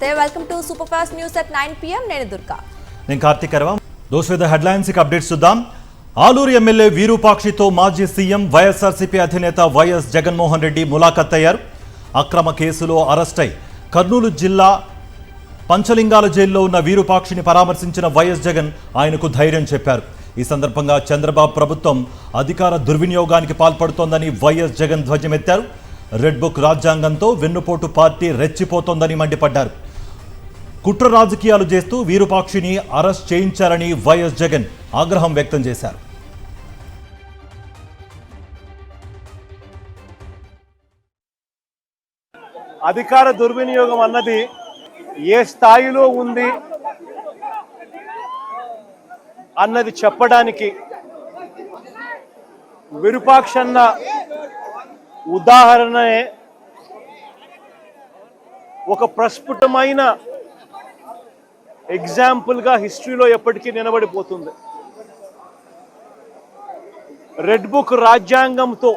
నమస్తే welcome to super fast news at 9 pm నేను దుర్గా నేను కార్తిక్ అరవ దోస్ విత్ ద హెడ్లైన్స్ కి అప్డేట్స్ చూద్దాం ఆలూరు ఎమ్మెల్యే వీరూపాక్షితో మాజీ సీఎం వైఎస్ఆర్సీపీ అధినేత వైఎస్ జగన్మోహన్ రెడ్డి ములాఖత్ అయ్యారు అక్రమ కేసులో అరెస్ట్ అయి కర్నూలు జిల్లా పంచలింగాల జైల్లో ఉన్న వీరూపాక్షిని పరామర్శించిన వైఎస్ జగన్ ఆయనకు ధైర్యం చెప్పారు ఈ సందర్భంగా చంద్రబాబు ప్రభుత్వం అధికార దుర్వినియోగానికి పాల్పడుతోందని వైఎస్ జగన్ ధ్వజమెత్తారు రెడ్ బుక్ రాజ్యాంగంతో వెన్నుపోటు పార్టీ రెచ్చిపోతోందని మండిపడ్డారు కుట్ర రాజకీయాలు చేస్తూ వీరూపాక్షిని అరెస్ట్ చేయించారని వైఎస్ జగన్ ఆగ్రహం వ్యక్తం చేశారు అధికార దుర్వినియోగం అన్నది ఏ స్థాయిలో ఉంది అన్నది చెప్పడానికి విరూపాక్షన్న ఉదాహరణే ఒక ప్రస్ఫుటమైన ఎగ్జాంపుల్గా హిస్టరీలో ఎప్పటికీ నిలబడిపోతుంది రెడ్ బుక్ రాజ్యాంగంతో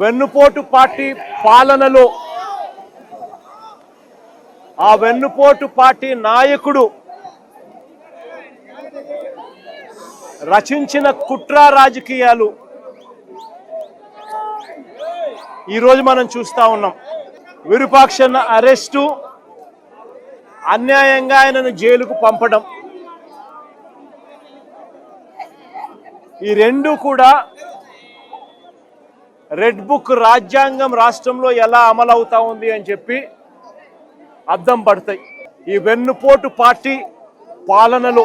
వెన్నుపోటు పార్టీ పాలనలో ఆ వెన్నుపోటు పార్టీ నాయకుడు రచించిన కుట్ర రాజకీయాలు ఈరోజు మనం చూస్తూ ఉన్నాం విరూపాక్షన్న అరెస్టు అన్యాయంగా ఆయనను జైలుకు పంపడం ఈ రెండు కూడా రెడ్ బుక్ రాజ్యాంగం రాష్ట్రంలో ఎలా అమలవుతా ఉంది అని చెప్పి అద్దం పడతాయి ఈ వెన్నుపోటు పార్టీ పాలనలో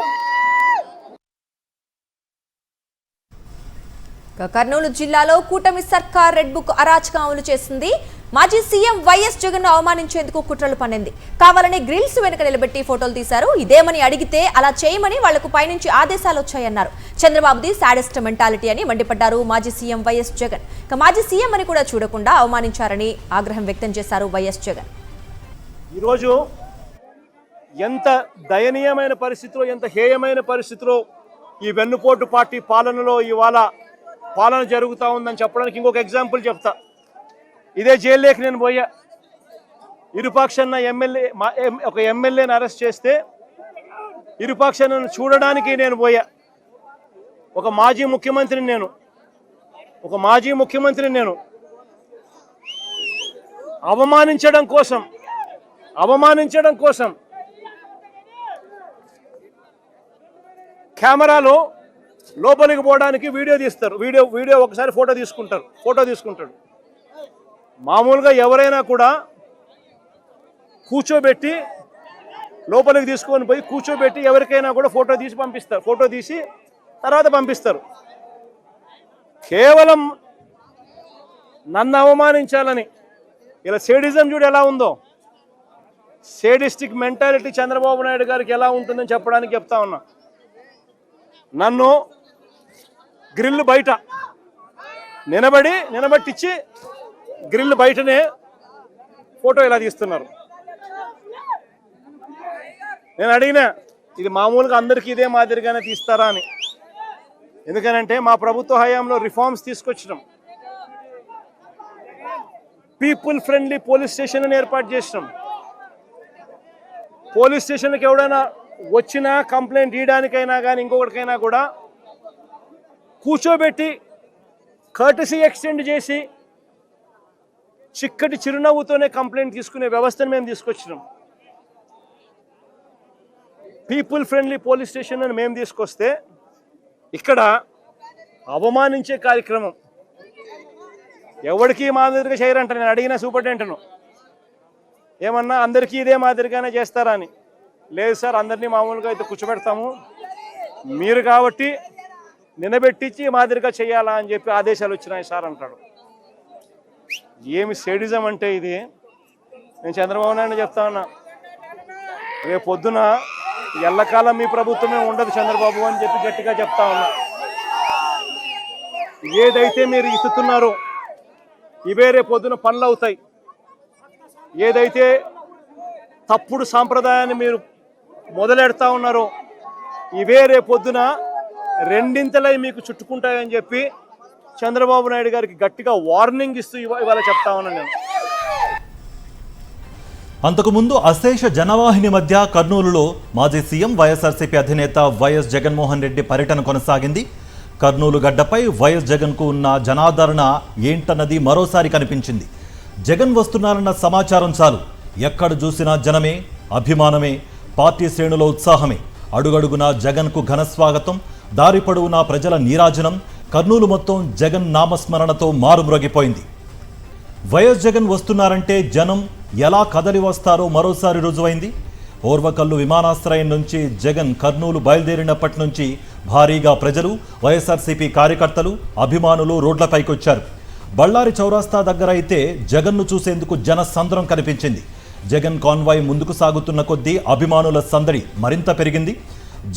కర్నూలు జిల్లాలో కూటమి సర్కార్ రెడ్ బుక్ అరాచకం అమలు చేసింది మాజీ సీఎం వైఎస్ జగన్ అవమానించేందుకు కుట్రలు పన్నింది కావాలని గ్రిల్స్ వెనుక నిలబెట్టి ఫోటోలు తీశారు ఇదేమని అడిగితే అలా చేయమని వాళ్లకు పైనుంచి ఆదేశాలు వచ్చాయన్నారు చంద్రబాబుది సాడిస్ట్ మెంటాలిటీ అని మండిపడ్డారు మాజీ సీఎం వైఎస్ జగన్ మాజీ సీఎం అని కూడా చూడకుండా అవమానించారని ఆగ్రహం వ్యక్తం చేశారు వైఎస్ జగన్ ఈరోజు ఎంత దయనీయమైన పరిస్థితిలో ఎంత హేయమైన పరిస్థితిలో ఈ వెన్నుపోటు పార్టీ పాలనలో ఇవాళ పాలన జరుగుతూ ఉందని చెప్పడానికి ఇంకొక ఎగ్జాంపుల్ చెప్తా ఇదే జైల్లోకి నేను పోయా విరూపాక్షన్న ఒక ఎమ్మెల్యేని అరెస్ట్ చేస్తే విరూపాక్షన్నను చూడడానికి నేను పోయా ఒక మాజీ ముఖ్యమంత్రిని నేను అవమానించడం కోసం కెమెరాలో లోపలికి పోవడానికి వీడియో తీస్తారు వీడియో ఒకసారి ఫోటో తీసుకుంటాడు మామూలుగా ఎవరైనా కూడా కూర్చోబెట్టి లోపలికి తీసుకొని పోయి కూర్చోబెట్టి ఎవరికైనా కూడా ఫోటో తీసి తర్వాత పంపిస్తారు కేవలం నన్ను అవమానించాలని ఇలా సేడిజం చూడు ఎలా ఉందో సేడిస్టిక్ మెంటాలిటీ చంద్రబాబు నాయుడు గారికి ఎలా ఉంటుందని చెప్పడానికి చెప్తా ఉన్నా నన్ను గ్రిల్ బయట నిలబెట్టించి గ్రిల్ బయటనే ఫోటో ఇలా తీస్తున్నారు నేను అడిగినా ఇది మామూలుగా అందరికీ ఇదే మాదిరిగానే తీస్తారా అని ఎందుకనంటే మా ప్రభుత్వ హయాంలో రిఫార్మ్స్ తీసుకొచ్చినాం పీపుల్ ఫ్రెండ్లీ పోలీస్ స్టేషన్ ఏర్పాటు చేసినాం పోలీస్ స్టేషన్కి ఎవడైనా వచ్చినా కంప్లైంట్ ఇవ్వడానికైనా కానీ ఇంకొకటికైనా కూడా కూర్చోబెట్టి కర్టసీ ఎక్స్టెండ్ చేసి చిక్కటి చిరునవ్వుతోనే కంప్లైంట్ తీసుకునే వ్యవస్థను మేము తీసుకొచ్చినాం పీపుల్ ఫ్రెండ్లీ పోలీస్ స్టేషన్ అని మేము తీసుకొస్తే ఇక్కడ అవమానించే కార్యక్రమం ఎవరికి మాదిరిగా చేయరంట నేను అడిగిన సూపరింటెండెంట్ను ఏమన్నా అందరికీ ఇదే మాదిరిగానే చేస్తారా అని లేదు సార్ అందరినీ మామూలుగా అయితే కూర్చోబెడతాము మీరు కాబట్టి నిలబెట్టించి మాదిరిగా చేయాలా అని చెప్పి ఆదేశాలు వచ్చినాయి సార్ అంటాడు ఏమి సేడిజం అంటే ఇది నేను చంద్రబాబు నాయుడు చెప్తా ఉన్నా రేపు పొద్దున ఎల్లకాలం మీ ప్రభుత్వమే ఉండదు చంద్రబాబు అని చెప్పి గట్టిగా చెప్తా ఉన్నా ఏదైతే మీరు ఇస్తున్నారో ఇవే రేపు పొద్దున పనులు అవుతాయి ఏదైతే తప్పుడు సాంప్రదాయాన్ని మీరు మొదలెడతా ఉన్నారో ఇవే రేపు పొద్దున రెండింతలై మీకు చుట్టుకుంటాయని చెప్పి చంద్రబాబు నాయుడు గారికి గట్టిగా వార్నింగ్ ఇస్తూ ఇవాళ చెప్తా ఉన్నాను నేను. అంతకుముందు అశేష జనవాహిని మధ్య కర్నూలులో మాజీ సీఎం వైఎస్ఆర్సీపీ అధినేత వైఎస్ జగన్మోహన్ రెడ్డి పర్యటన కొనసాగింది. కర్నూలు గడ్డపై వైఎస్ జగన్కు ఉన్న జనాదరణ ఏంటన్నది మరోసారి కనిపించింది. జగన్ వస్తున్నారన్న సమాచారం చాలు, ఎక్కడ చూసినా జనమే, అభిమానమే, పార్టీ శ్రేణుల ఉత్సాహమే. అడుగడుగునా జగన్కు ఘనస్వాగతం, దారి పొడవునా ప్రజల నీరాజనం. కర్నూలు మొత్తం జగన్ నామస్మరణతో మారుమ్రోగిపోయింది. వైఎస్ జగన్ వస్తున్నారంటే జనం ఎలా కదలి వస్తారో మరోసారి రుజువైంది. ఓర్వకల్లు విమానాశ్రయం నుంచి జగన్ కర్నూలు బయలుదేరినప్పటి నుంచి భారీగా ప్రజలు, వైఎస్ఆర్సీపీ కార్యకర్తలు, అభిమానులు రోడ్లపైకొచ్చారు. బళ్ళారి చౌరాస్తా దగ్గర అయితే జగన్ను చూసేందుకు జనసంద్రం కనిపించింది. జగన్ కాన్వాయ్ ముందుకు సాగుతున్న కొద్దీ అభిమానుల సందడి మరింత పెరిగింది.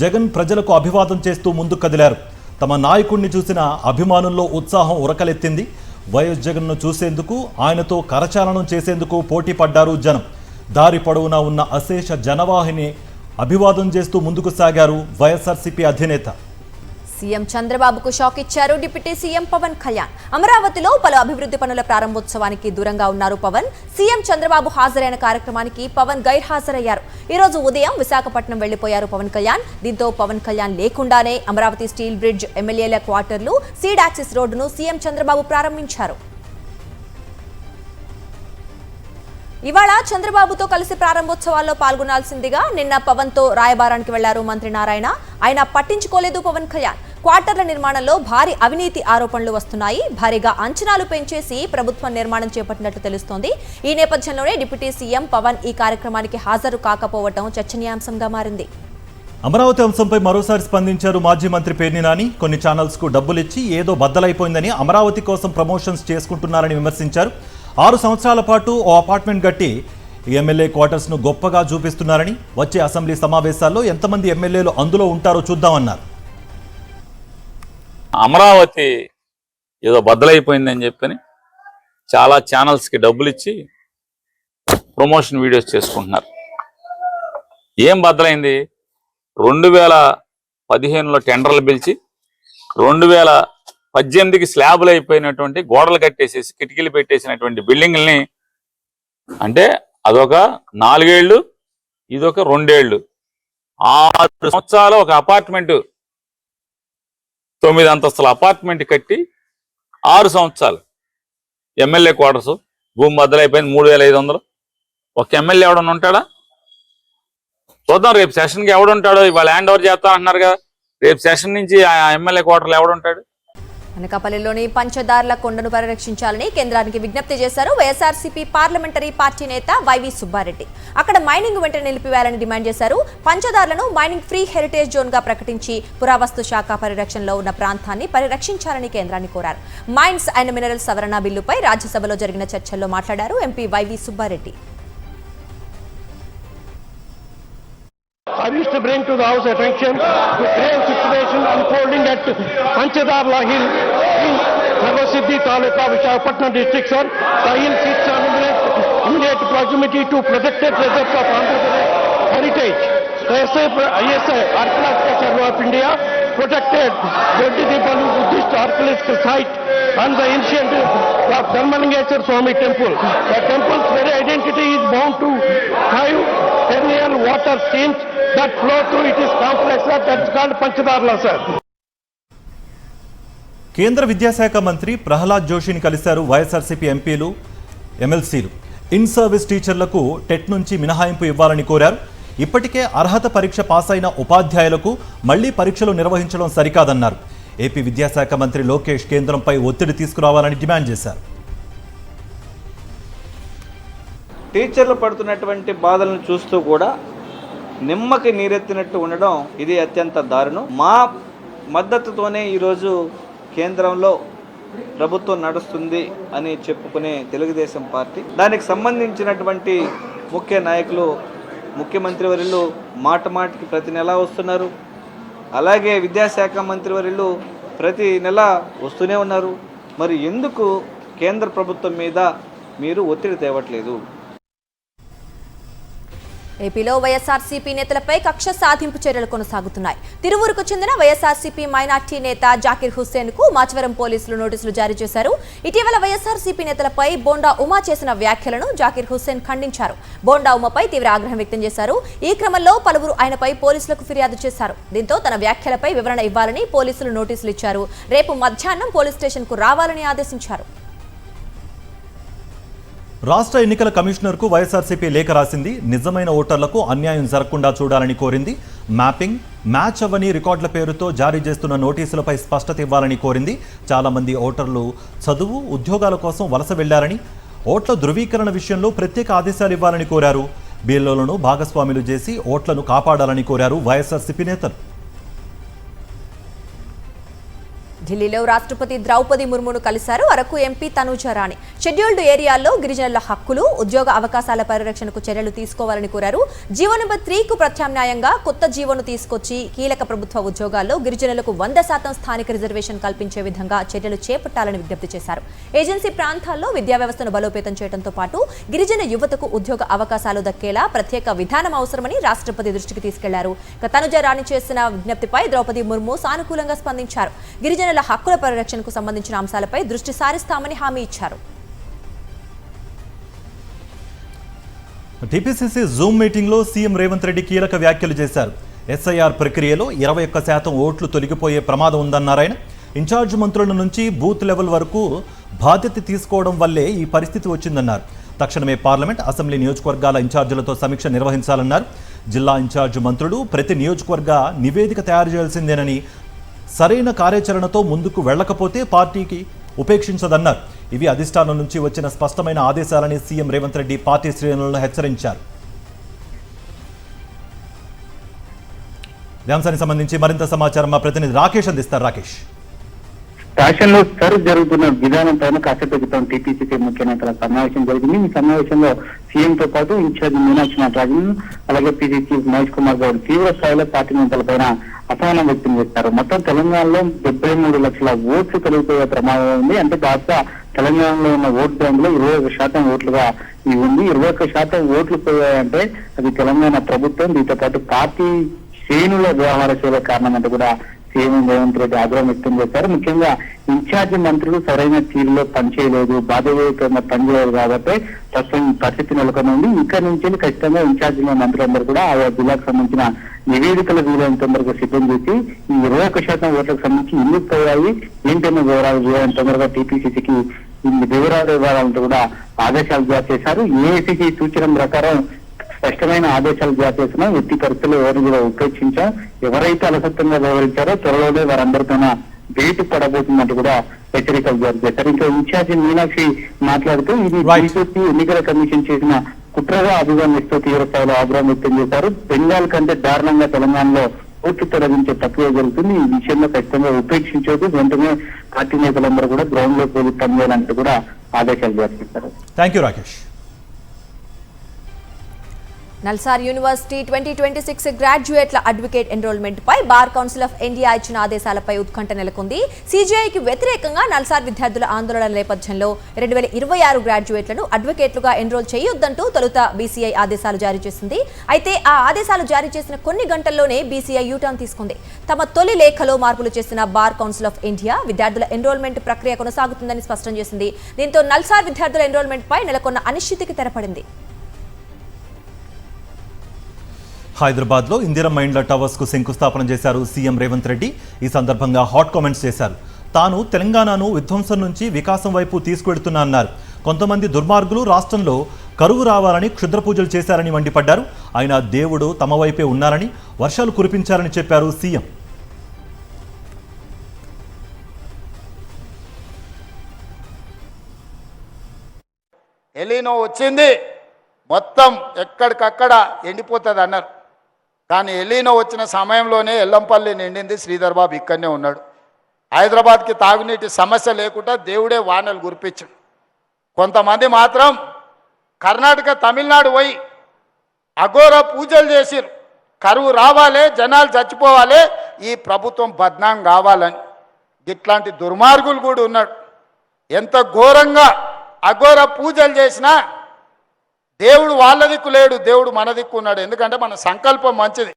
జగన్ ప్రజలకు అభివాదం చేస్తూ ముందుకు కదిలారు. తమ నాయకుడిని చూసిన అభిమానుల్లో ఉత్సాహం ఉరకలెత్తింది. వైఎస్ జగన్ను చూసేందుకు, ఆయనతో కరచాలనం చేసేందుకు పోటీ పడ్డారు జనం. దారి పొడవునా ఉన్న అశేష జనవాహిని అభివాదం చేస్తూ ముందుకు సాగారు వైఎస్ఆర్సీపీ అధినేత. సీఎం చంద్రబాబుకు షాక్ ఇచ్చారు డిప్యూటీ సీఎం పవన్ కళ్యాణ్. అమరావతిలో పలు అభివృద్ధి పనుల ప్రారంభోత్సవానికి దూరంగా ఉన్నారు పవన్. సీఎం చంద్రబాబు హాజరైన కార్యక్రమానికి పవన్ గైర్హాజరయ్యారు. ఈ రోజు ఉదయం విశాఖపట్నం వెళ్లిపోయారు పవన్ కళ్యాణ్. దీంతో పవన్ కళ్యాణ్ లేకుండానే అమరావతి స్టీల్ బ్రిడ్జ్, ఎమ్మెల్యేల క్వార్టర్లు, సీడ్ యాక్సిస్ రోడ్డును సీఎం చంద్రబాబు ప్రారంభించారు. ఇవాళ చంద్రబాబుతో కలిసి ప్రారంభోత్సవాల్లో పాల్గొనాల్సిందిగా నిన్న పవన్తో రాయబారానికి వెళ్లారు మంత్రి నారాయణ. ఆయన పట్టించుకోలేదు పవన్ కళ్యాణ్. క్వార్టర్ల నిర్మాణంలో భారీ అవినీతి ఆరోపణలు వస్తున్నాయి. భారీగా అంచనాలు పెంచేసి ప్రభుత్వం నిర్మాణం చేపట్టినట్లు తెలుస్తోంది. ఈ నేపథ్యంలోనే డిప్యూటీ సీఎం పవన్ ఈ కార్యక్రమానికి హాజరు కాకపోవడం చర్చనీయాంశంగా మారింది. అమరావతి అంశంపై మరోసారి స్పందించారు మాజీ మంత్రి పేర్ని నాని. కొన్ని ఛానల్స్కు డబ్బులిచ్చి ఏదో బద్దలైపోయిందని, అమరావతి కోసం ప్రమోషన్స్ చేసుకుంటున్నారని విమర్శించారు. 6 సంవత్సరాల పాటు ఓ అపార్ట్మెంట్ కట్టి ఎమ్మెల్యే క్వార్టర్స్ను గొప్పగా చూపిస్తున్నారని, వచ్చే అసెంబ్లీ సమావేశాల్లో ఎంతమంది ఎమ్మెల్యేలు అందులో ఉంటారో చూద్దామన్నారు. అమరావతి ఏదో బద్దలైపోయిందని చెప్పని చాలా ఛానల్స్కి డబ్బులు ఇచ్చి ప్రమోషన్ వీడియోస్ చేసుకుంటున్నారు. ఏం బద్దలైంది? 2015లో టెండర్లు పిలిచి 2018కి స్లాబులు అయిపోయినటువంటి, గోడలు కట్టేసేసి కిటికీలు పెట్టేసినటువంటి బిల్డింగుల్ని, అంటే అదొక 4 ఏళ్ళు, ఇదొక 2 ఏళ్ళు, 6 సంవత్సరాలు ఒక అపార్ట్మెంట్, 9 అంతస్తుల అపార్ట్మెంట్ కట్టి 6 సంవత్సరాలు ఎమ్మెల్యే క్వార్టర్స్, భూమి బద్దలైపోయింది 3500. ఒక ఎమ్మెల్యే ఎవడన్నా ఉంటాడా? చూద్దాం రేపు సెషన్కి ఎవడుంటాడో. ఇవాళ హ్యాండ్ ఓవర్ చేస్తా అంటున్నారు కదా, రేపు సెషన్ నుంచి ఆ ఎమ్మెల్యే క్వార్టర్లు ఎవడుంటాడు? అనకాపల్లిలోని పంచదార్ల కొండను పరిరక్షించాలని కేంద్రానికి విజ్ఞప్తి చేశారు వైఎస్ఆర్సీపీ పార్లమెంటరీ పార్టీ నేత వైవి సుబ్బారెడ్డి. అక్కడ మైనింగ్ వెంటనే నిలిపివేయాలని డిమాండ్ చేశారు. పంచదార్లను మైనింగ్ ఫ్రీ హెరిటేజ్ జోన్ గా ప్రకటించి పురావస్తు శాఖ పరిరక్షణలో ఉన్న ప్రాంతాన్ని పరిరక్షించాలని కేంద్రాన్ని కోరారు. మైన్స్ అండ్ మినరల్స్ సవరణ బిల్లుపై రాజ్యసభలో జరిగిన చర్చల్లో మాట్లాడారు MP YV Subba Reddy. I wish to bring to the House attention the grave situation unfolding at Panchadarla Hill in Sarvasiddhi Taluka, Visakhapatnam district, sir. The hill sits on immediate proximity to protected reserves of Andhra Pradesh heritage. The ISI, Archaeological Survey of India, protected Dodidipalu Buddhist archaeological site and the ancient Dharmalingeshwar Swami temple. The temple's very identity is bound to 5 perennial water streams that flow through its complex, that's called Panchadarla, sir. కేంద్ర విద్యాశాఖ మంత్రి ప్రహ్లాద్ జోషిని కలిశారు వైఎస్ఆర్సీపీ ఎంపీలు, ఎమ్మెల్సీలు. In service టీచర్లకు TET నుంచి మినహాయింపు ఇవ్వాలని కోరారు. ఇప్పటికే అర్హత పరీక్ష పాస్ అయిన ఉపాధ్యాయులకు మళ్లీ పరీక్షలు నిర్వహించడం సరికాదన్నారు. ఏపీ విద్యాశాఖ మంత్రి లోకేష్ కేంద్రంపై ఒత్తిడి తీసుకురావాలని డిమాండ్ చేశారు. టీచర్లు పడుతున్నటువంటి బాధలను చూస్తూ కూడా నిమ్మకి నీరెత్తినట్టు ఉండడం ఇది అత్యంత దారుణం. మా మద్దతుతోనే ఈరోజు కేంద్రంలో ప్రభుత్వం నడుస్తుంది అని చెప్పుకునే తెలుగుదేశం పార్టీ, దానికి సంబంధించినటువంటి ముఖ్య నాయకులు, ముఖ్యమంత్రి వర్యులు మాటికి ప్రతి నెల వస్తున్నారు. అలాగే విద్యాశాఖ మంత్రి వర్యులు ప్రతి నెల వస్తూనే ఉన్నారు. మరి ఎందుకు కేంద్ర ప్రభుత్వం మీద మీరు ఒత్తిడి తేవట్లేదు? ఏపీలో వైఎస్ఆర్సీపీ నేతలపై కక్ష సాధింపు చర్యలు కొనసాగుతున్నాయి. తిరువూరుకు చెందిన వైఎస్ఆర్సీపీ మైనార్టీ నేత జాకిర్ హుస్సేన్ కు మాచవరం పోలీసులు నోటీసులు జారీ చేశారు. ఇటీవల వైఎస్ఆర్సీపీ నేతలపై బోండా ఉమా చేసిన వ్యాఖ్యలను జాకిర్ హుస్సేన్ ఖండించారు. బోండా ఉమాపై తీవ్ర ఆగ్రహం వ్యక్తం చేశారు. ఈ క్రమంలో పలువురు ఆయనపై పోలీసులకు ఫిర్యాదు చేశారు. దీంతో తన వ్యాఖ్యలపై వివరణ ఇవ్వాలని పోలీసులు నోటీసులు ఇచ్చారు. రేపు మధ్యాహ్నం పోలీస్ స్టేషన్ కు రావాలని ఆదేశించారు. రాష్ట్ర ఎన్నికల కమిషనర్కు వైఎస్ఆర్సీపీ లేఖ రాసింది. నిజమైన ఓటర్లకు అన్యాయం జరగకుండా చూడాలని కోరింది. మ్యాపింగ్, మ్యాచ్ అవని రికార్డుల పేరుతో జారీ చేస్తున్న నోటీసులపై స్పష్టత ఇవ్వాలని కోరింది. చాలామంది ఓటర్లు చదువు, ఉద్యోగాల కోసం వలస వెళ్లారని, ఓట్ల ధృవీకరణ విషయంలో ప్రత్యేక ఆదేశాలు ఇవ్వాలని కోరారు. బిఎల్ఓలను భాగస్వాములు చేసి ఓట్లను కాపాడాలని కోరారు వైఎస్ఆర్సీపీ నేతలు. ఢిల్లీలో రాష్ట్రపతి ద్రౌపది ముర్మును కలిశారు అరకు ఎంపీ తనూజ రాణి. షెడ్యూల్డ్ ఏరియాల్లో గిరిజనుల హక్కులు, ఉద్యోగ అవకాశాల పరిరక్షణకు చర్యలు తీసుకోవాలని కోరారు. జీవో నెంబర్ 3కు ప్రత్యామ్నాయంగా కొత్త జీవోను తీసుకొచ్చి కీలక ప్రభుత్వ ఉద్యోగాల్లో గిరిజనులకు 100% స్థానిక రిజర్వేషన్ కల్పించే విధంగా చర్యలు చేపట్టాలని విజ్ఞప్తి చేశారు. ఏజెన్సీ ప్రాంతాల్లో విద్యా వ్యవస్థను బలోపేతం చేయడంతో పాటు గిరిజన యువతకు ఉద్యోగ అవకాశాలు దక్కేలా ప్రత్యేక విధానం అవసరమని రాష్ట్రపతి దృష్టికి తీసుకెళ్లారు. తనూజ రాణి చేసిన విజ్ఞప్తిపై ద్రౌపది ముర్ము సానుకూలంగా స్పందించారు. గిరిజనుల హక్కుల పరిరక్షణకు సంబంధించిన అంశాలపై దృష్టి సారిస్తామని హామీ ఇచ్చారు. టీపీసీసీ జూమ్ మీటింగ్లో సీఎం రేవంత్ రెడ్డి కీలక వ్యాఖ్యలు చేశారు. ఎస్ఐఆర్ ప్రక్రియలో 21% ఓట్లు తొలగిపోయే ప్రమాదం ఉందన్నారాయన. ఇన్ఛార్జ్ మంత్రుల నుంచి బూత్ లెవెల్ వరకు బాధ్యత తీసుకోవడం వల్లే ఈ పరిస్థితి వచ్చిందన్నారు. తక్షణమే పార్లమెంట్, అసెంబ్లీ నియోజకవర్గాల ఇన్ఛార్జీలతో సమీక్ష నిర్వహించాలన్నారు. జిల్లా ఇన్ఛార్జ్ మంత్రులు ప్రతి నియోజకవర్గ నివేదిక తయారు చేయాల్సిందేనని, సరైన కార్యాచరణతో ముందుకు వెళ్లకపోతే పార్టీకి ఉపేక్షించదన్నారు. ఇవి అధిష్టానం నుంచి వచ్చిన స్పష్టమైన ఆదేశాలని సీఎం రేవంత్ రెడ్డి పార్టీ శ్రేణులను హెచ్చరించారు. ఈ అంశానికి సంబంధించి మరింత సమాచారం మా ప్రతినిధి రాకేష్ అందిస్తారు. రాకేష్, రాష్ట్రంలో జరుగుతున్న విధానం పైన కాసేపు క్రితం టీపీసీసీ ముఖ్య నేతల సమావేశం జరిగింది. ఈ సమావేశంలో సీఎంతో పాటు ఇన్ఛార్జ్ మీనాక్షి నటరాజన్, అలాగే పీసీ చీఫ్ మహేష్ కుమార్ గౌడ్ తీవ్ర స్థాయిలో పార్టీ నేతలపైన అసహనం వ్యక్తం చేస్తారు. మొత్తం తెలంగాణలో 73 లక్షల ఓట్లు తొలగిపోయే ప్రమాదం ఉంది. అంటే దాదాపు తెలంగాణలో ఉన్న ఓట్ బ్యాంక్ లో 21% ఓట్లుగా ఇవి ఉంది. 21% ఓట్లు పోయాయంటే అది తెలంగాణ ప్రభుత్వం, దీంతో పాటు పార్టీ శ్రేణుల వ్యవహార శైలి కారణమంటే కూడా సీఎం రేవంత్ రెడ్డి ఆగ్రహం వ్యక్తం చేశారు. ముఖ్యంగా ఇన్ఛార్జి మంత్రులు సరైన తీరులో పనిచేయలేదు, బాధ్యతగా పనిచేయలేదు కాబట్టి ప్రస్తుతం పరిస్థితి నెలకొని ఉంది. ఇక్కడ నుంచి ఖచ్చితంగా ఇన్ఛార్జిల మంత్రులందరూ కూడా ఆయా జిల్లాకు సంబంధించిన నివేదికలు వీలైనంత తొందరగా సిద్ధం చేసి ఈ 21% ఓట్లకు సంబంధించి ఎందుకు పోయాయి, ఏంటనే వివరాలు వీలైనంత తొందరగా టీపీసీసీకి వివరాలు ఇవ్వాలంటూ కూడా ఆదేశాలు జారీ చేశారు. ఏఐసీసీ సూచన ప్రకారం స్పష్టమైన ఆదేశాలు జారీ చేస్తున్నాం. ఎట్టి పరిస్థితుల్లో ఎవరిని కూడా ఉపేక్షించాం. ఎవరైతే అలసత్వంగా వ్యవహరించారో త్వరలోనే వారందరిపైన వేటు పడబోతున్నట్టు కూడా హెచ్చరికలు జారీ చేశారు. ఇంకా ఇన్ఛార్జి మీనాక్షి మాట్లాడుతూ ఇది బీజేపీ ఎన్నికల కమిషన్ చేసిన కుట్రగా అభివర్ణిస్తూ తీవ్ర స్థాయిలో ఆగ్రహం వ్యక్తం చేశారు. బెంగాల్ కంటే దారుణంగా తెలంగాణలో ఓట్లు తొలగించే ప్రక్రియ జరుగుతుంది. ఈ విషయంలో ఖచ్చితంగా ఉపేక్షించవద్దు, వెంటనే పార్టీ నేతలందరూ కూడా గ్రౌండ్ లో పోయి పనిచేయాలంటూ కూడా ఆదేశాలు జారీ చేశారు. Thank you Rakesh. NALSAR university 2026 గ్రాడ్యుయేట్ల అడ్వకేట్ ఎన్రోల్మెంట్ పై బార్ కౌన్సిల్ ఆఫ్ ఇండియా ఇచ్చిన ఆదేశాలపై ఉత్కంఠ నెలకొంది. సీజీఐకి వ్యతిరేకంగా నల్సార్ విద్యార్థుల ఆందోళన నేపథ్యంలో 2026 గ్రాడ్యుయేట్లను అడ్వకేట్లుగా ఎన్రోల్ చేయొద్దంటూ తొలుత బీసీఐ ఆదేశాలు జారీ చేసింది. అయితే ఆ ఆదేశాలు జారీ చేసిన కొన్ని గంటల్లోనే బీసీఐ యూటర్న్ తీసుకుంది. తమ తొలి లేఖలో మార్పులు చేసిన బార్ కౌన్సిల్ ఆఫ్ ఇండియా విద్యార్థుల ఎన్రోల్మెంట్ ప్రక్రియ కొనసాగుతుందని స్పష్టం చేసింది. దీంతో నల్సార్ విద్యార్థుల ఎన్రోల్మెంట్ పై నెలకొన్న అనిశ్చితికి తెరపడింది. హైదరాబాద్లో ఇందిరమ్మ ఇండ్ల టవర్స్కు శంకుస్థాపన చేశారు సీఎం రేవంత్ రెడ్డి. ఈ సందర్భంగా హాట్ కామెంట్స్ చేశారు. తాను తెలంగాణను విధ్వంసం నుంచి వికాసం వైపు తీసుకువెడుతున్నా అన్నారు. కొంతమంది దుర్మార్గులు రాష్ట్రంలో కరువు రావాలని క్షుద్ర పూజలు చేశారని మండిపడ్డారు. ఆయన దేవుడు తమ వైపే ఉన్నారని, వర్షాలు కురిపించారని చెప్పారు సీఎం. ఎలీనో వచ్చింది, మొత్తం ఎక్కడికక్కడ ఎండిపోతుంది అన్నారు. కానీ ఎలీనో వచ్చిన సమయంలోనే ఎల్లంపల్లి నిండింది. శ్రీధర్ బాబు ఇక్కడనే ఉన్నాడు. హైదరాబాద్కి తాగునీటి సమస్య లేకుండా దేవుడే వానలు కురిపించాడు. కొంతమంది మాత్రం కర్ణాటక, తమిళనాడు పోయి అఘోర పూజలు చేసిరు. కరువు రావాలి, జనాలు చచ్చిపోవాలి, ఈ ప్రభుత్వం బద్నాం కావాలని. ఇట్లాంటి దుర్మార్గులు కూడా ఉన్నాడు. ఎంత ఘోరంగా అఘోర పూజలు చేసినా దేవుడు వాళ్ళ దిక్కు లేడు, దేవుడు మన దిక్కు ఉన్నాడు. ఎందుకంటే మన సంకల్పం మంచిది.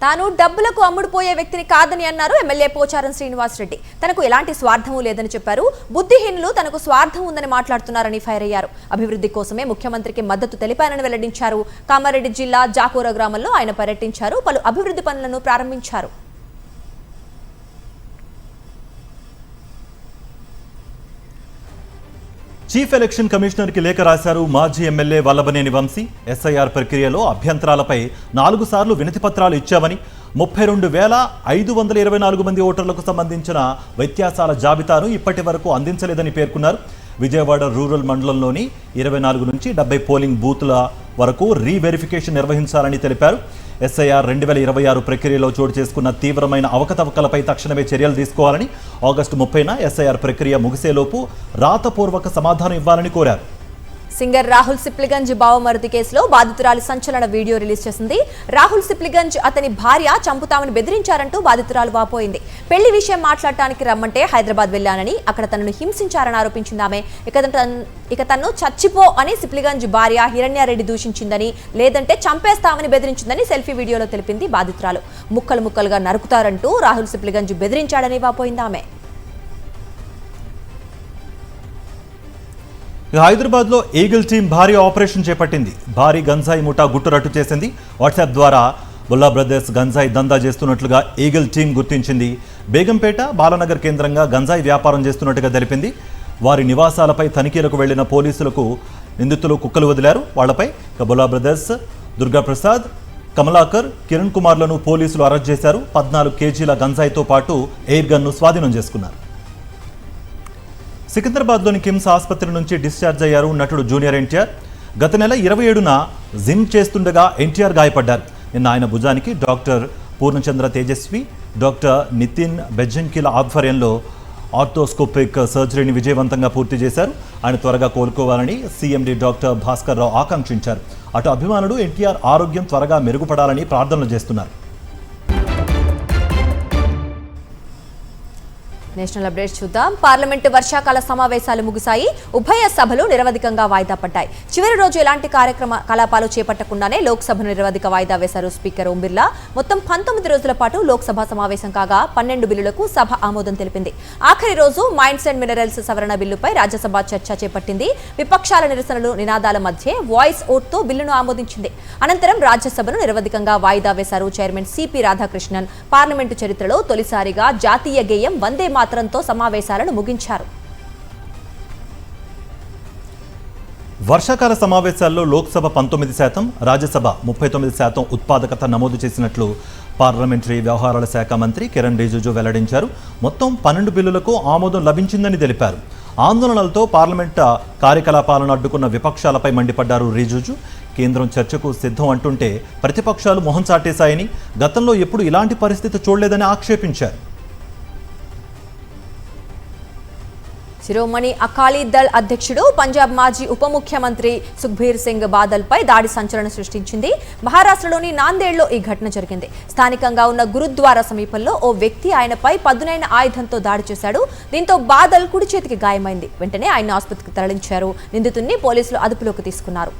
తాను డబ్బులకు అమ్ముడుపోయే వ్యక్తిని కాదని అన్నారు ఎమ్మెల్యే పోచారం శ్రీనివాసరెడ్డి. తనకు ఎలాంటి స్వార్థమూ లేదని చెప్పారు. బుద్ధిహీనులు తనకు స్వార్థం ఉందని మాట్లాడుతున్నారని ఫైర్ అయ్యారు. అభివృద్ధి కోసమే ముఖ్యమంత్రికి మద్దతు తెలిపారని వెల్లడించారు. కామారెడ్డి జిల్లా జాకూర గ్రామంలో ఆయన పర్యటించారు. పలు అభివృద్ధి పనులను ప్రారంభించారు. చీఫ్ ఎలక్షన్ కమిషనర్కి లేఖ రాశారు మాజీ ఎమ్మెల్యే వల్లభనేని వంశీ. ఎస్ఐఆర్ ప్రక్రియలో అభ్యంతరాలపై 4 సార్లు వినతి పత్రాలు ఇచ్చామని, 32,524 మంది ఓటర్లకు సంబంధించిన వ్యత్యాసాల జాబితాను ఇప్పటి వరకు అందించలేదని పేర్కొన్నారు. విజయవాడ రూరల్ మండలంలోని 24 నుంచి 70 పోలింగ్ బూత్ల వరకు రీవెరిఫికేషన్ నిర్వహించాలని తెలిపారు. ఎస్ఐఆర్ 2026 ప్రక్రియలో చోటు చేసుకున్న తీవ్రమైన అవకతవకలపై తక్షణమే చర్యలు తీసుకోవాలని, ఆగస్టు 30న ఎస్ఐఆర్ ప్రక్రియ ముగిసేలోపు రాతపూర్వక సమాధానం ఇవ్వాలని కోరారు. సింగర్ రాహుల్ సిప్లిగంజ్ బావమరిది కేసులో బాధితురాలి సంచలన వీడియో రిలీజ్ చేసింది. రాహుల్ సిప్లిగంజ్ అతని భార్య చంపుతామని బెదిరించారంటూ బాధితురాలు వాపోయింది. పెళ్లి విషయం మాట్లాడటానికి రమ్మంటే హైదరాబాద్ వెళ్లానని, అక్కడ తనను హింసించారని ఆరోపించింది ఆమె. ఇక తన్ను చచ్చిపో అని సిప్లిగంజ్ భార్య హిరణ్యారెడ్డి దూషించిందని, లేదంటే చంపేస్తామని బెదిరించిందని సెల్ఫీ వీడియోలో తెలిపింది బాధితురాలు. ముక్కలు ముక్కలుగా నరుకుతారంటూ రాహుల్ సిప్లిగంజ్ బెదిరించాడని వాపోయింది ఆమె. హైదరాబాద్లో ఈగిల్ టీం భారీ ఆపరేషన్ చేపట్టింది. భారీ గంజాయి ముఠా గుట్టురట్టు చేసింది. వాట్సాప్ ద్వారా బుల్లా బ్రదర్స్ గంజాయి దందా చేస్తున్నట్లుగా ఈగిల్ టీం గుర్తించింది. బేగంపేట, బాలానగర్ కేంద్రంగా గంజాయి వ్యాపారం చేస్తున్నట్టుగా తెలిపింది. వారి నివాసాలపై తనిఖీలకు వెళ్లిన పోలీసులకు నిందితులు కుక్కలు వదిలారు. వాళ్లపై బుల్లా బ్రదర్స్, దుర్గాప్రసాద్, కమలాకర్, కిరణ్ కుమార్లను పోలీసులు అరెస్ట్ చేశారు. 14 కేజీల గంజాయితో పాటు ఎయిర్ గన్ను స్వాధీనం చేసుకున్నారు. సికింద్రాబాద్లోని కిమ్స్ ఆసుపత్రి నుంచి డిశ్చార్జ్ అయ్యారు నటుడు జూనియర్ ఎన్టీఆర్. గత నెల 27న జిమ్ చేస్తుండగా ఎన్టీఆర్ గాయపడ్డారు. నిన్న ఆయన భుజానికి డాక్టర్ పూర్ణచంద్ర తేజస్వి, డాక్టర్ నితిన్ బెజ్జంకిల ఆధ్వర్యంలో ఆర్థోస్కోపిక్ సర్జరీని విజయవంతంగా పూర్తి చేశారు. ఆయన త్వరగా కోలుకోవాలని సీఎండీ డాక్టర్ భాస్కర్ రావు ఆకాంక్షించారు. అటు అభిమానులు ఎన్టీఆర్ ఆరోగ్యం త్వరగా మెరుగుపడాలని ప్రార్థనలు చేస్తున్నారు. నేషనల్ అప్డేట్స్ చూద్దాం. పార్లమెంటు వర్షాకాల సమావేశాలు ముగిశాయి. ఉభయ సభలు నిరవధికంగా వాయిదా పడ్డాయి. చివరి రోజు ఎలాంటి కార్యకలాపాలు చేపట్టకుండానే లోక్సభను నిరవధిక వాయిదా వేశారు స్పీకర్ ఓం బిర్లా. మొత్తం 19 రోజుల పాటు లోక్సభ సమావేశం కాగా 12 బిల్లులకు సభ ఆమోదం తెలిపింది. ఆఖరి రోజు మైన్స్ అండ్ మినరల్స్ సవరణ బిల్లుపై రాజ్యసభ చర్చ చేపట్టింది. విపక్షాల నిరసనలు, నినాదాల మధ్య వాయిస్ ఓట్తో బిల్లును ఆమోదించింది. అనంతరం రాజ్యసభను నిరవధికంగా వాయిదా వేశారు చైర్మన్ సిపి రాధాకృష్ణన్. పార్లమెంటు చరిత్రలో తొలిసారిగా జాతీయ గేయం వందే మాతరంతో సమావేశాలను ముగించారు. వర్షాకాల సమావేశాల్లో లోక్సభ 19%, రాజ్యసభ 39% ఉత్పాదకత నమోదు చేసినట్లు పార్లమెంటరీ వ్యవహారాల శాఖ మంత్రి కిరణ్ రిజిజు వెల్లడించారు. మొత్తం 12 బిల్లులకు ఆమోదం లభించిందని తెలిపారు. ఆందోళనలతో పార్లమెంట్ కార్యకలాపాలను అడ్డుకున్న విపక్షాలపై మండిపడ్డారు రిజిజు. కేంద్రం చర్చకు సిద్ధం అంటుంటే ప్రతిపక్షాలు మొహం చాటేశాయని, గతంలో ఎప్పుడు ఇలాంటి పరిస్థితి చూడలేదని ఆక్షేపించారు. శిరోమణి అకాలీ దళ్ అధ్యక్షుడు, పంజాబ్ మాజీ ఉప ముఖ్యమంత్రి సుఖ్బీర్ సింగ్ బాదల్పై దాడి సంచలనం సృష్టించింది. మహారాష్ట్రలోని నాందేడ్లో ఈ ఘటన జరిగింది. స్థానికంగా ఉన్న గురుద్వారా సమీపంలో ఓ వ్యక్తి ఆయనపై పదునైన ఆయుధంతో దాడి చేశాడు. దీంతో బాదల్ కుడి చేతికి గాయమైంది. వెంటనే ఆయన ఆసుపత్రికి తరలించారు. నిందితుడిని పోలీసులు అదుపులోకి తీసుకున్నారు.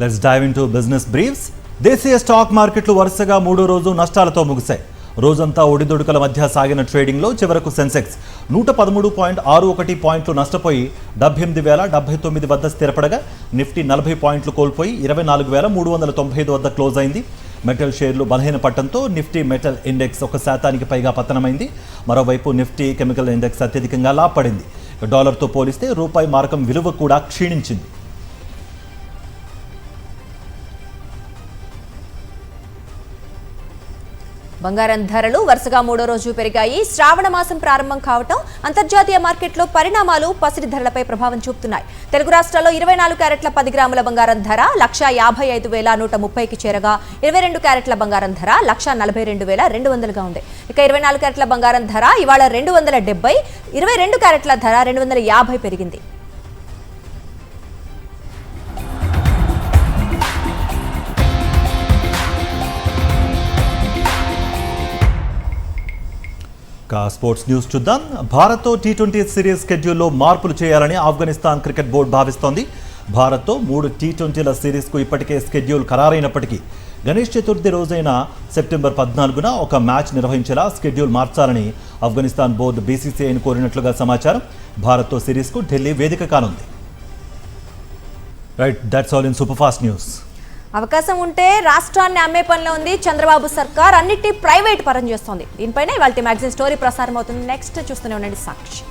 Let's dive into business briefs. దేశీయ స్టాక్ మార్కెట్లు వరుసగా 3వ రోజు నష్టాలతో ముగిశాయి. రోజంతా ఒడిదుడుకుల మధ్య సాగిన ట్రేడింగ్లో చివరకు సెన్సెక్స్ 113.61 పాయింట్లు నష్టపోయి 78,079 వద్ద స్థిరపడగా, నిఫ్టీ 40 పాయింట్లు కోల్పోయి 24,395 వద్ద క్లోజ్ అయింది. మెటల్ షేర్లు బలహీనపడటంతో నిఫ్టీ మెటల్ ఇండెక్స్ 1% పైగా పతనమైంది. మరోవైపు నిఫ్టీ కెమికల్ ఇండెక్స్ అత్యధికంగా లాభపడింది. డాలర్తో పోలిస్తే రూపాయి మారకం విలువ కూడా క్షీణించింది. బంగారం ధరలు వరుసగా 3వ రోజు పెరిగాయి. శ్రావణ మాసం ప్రారంభం కావటం అంతర్జాతీయ మార్కెట్లో పరిణామాలు పసిడి ధరలపై ప్రభావం చూపుతున్నాయి. తెలుగు రాష్ట్రాల్లో 24 క్యారెట్ల 10 గ్రాముల బంగారం ధర 1,55,130కి చేరగా, 22 క్యారెట్ల బంగారం ధర 1,42,200గా ఉంది. ఇక 24 క్యారెట్ల బంగారం ధర ఇవాళ 270, 22 క్యారెట్ల ధర 250 పెరిగింది. స్పోర్ట్స్ న్యూస్ చూద్దాం. భారత్తో టీ20 సిరీస్ షెడ్యూల్లో మార్పులు చేయాలని ఆఫ్ఘనిస్తాన్ క్రికెట్ బోర్డు భావిస్తోంది. భారత్తో 3 టీ20ల సిరీస్కు ఇప్పటికే షెడ్యూల్ ఖరారైనప్పటికీ గణేష్ చతుర్థి రోజైన సెప్టెంబర్ 14న ఒక మ్యాచ్ నిర్వహించేలా షెడ్యూల్ మార్చాలని ఆఫ్ఘనిస్తాన్ బోర్డు బీసీసీఐని కోరినట్లుగా సమాచారం. భారత్తో సిరీస్కు ఢిల్లీ వేదిక కానుంది. Right, that's all in super fast news. అవకాశం ఉంటే రాష్ట్రాన్ని అమ్మే పనిలో ఉంది చంద్రబాబు సర్కార్, అన్నిటి ప్రైవేట్ పరం చేస్తోంది. దీనిపైన ఇవాళ మ్యాగజైన్ స్టోరీ ప్రసారం అవుతుంది. నెక్స్ట్ చూస్తూనే ఉండండి సాక్షి.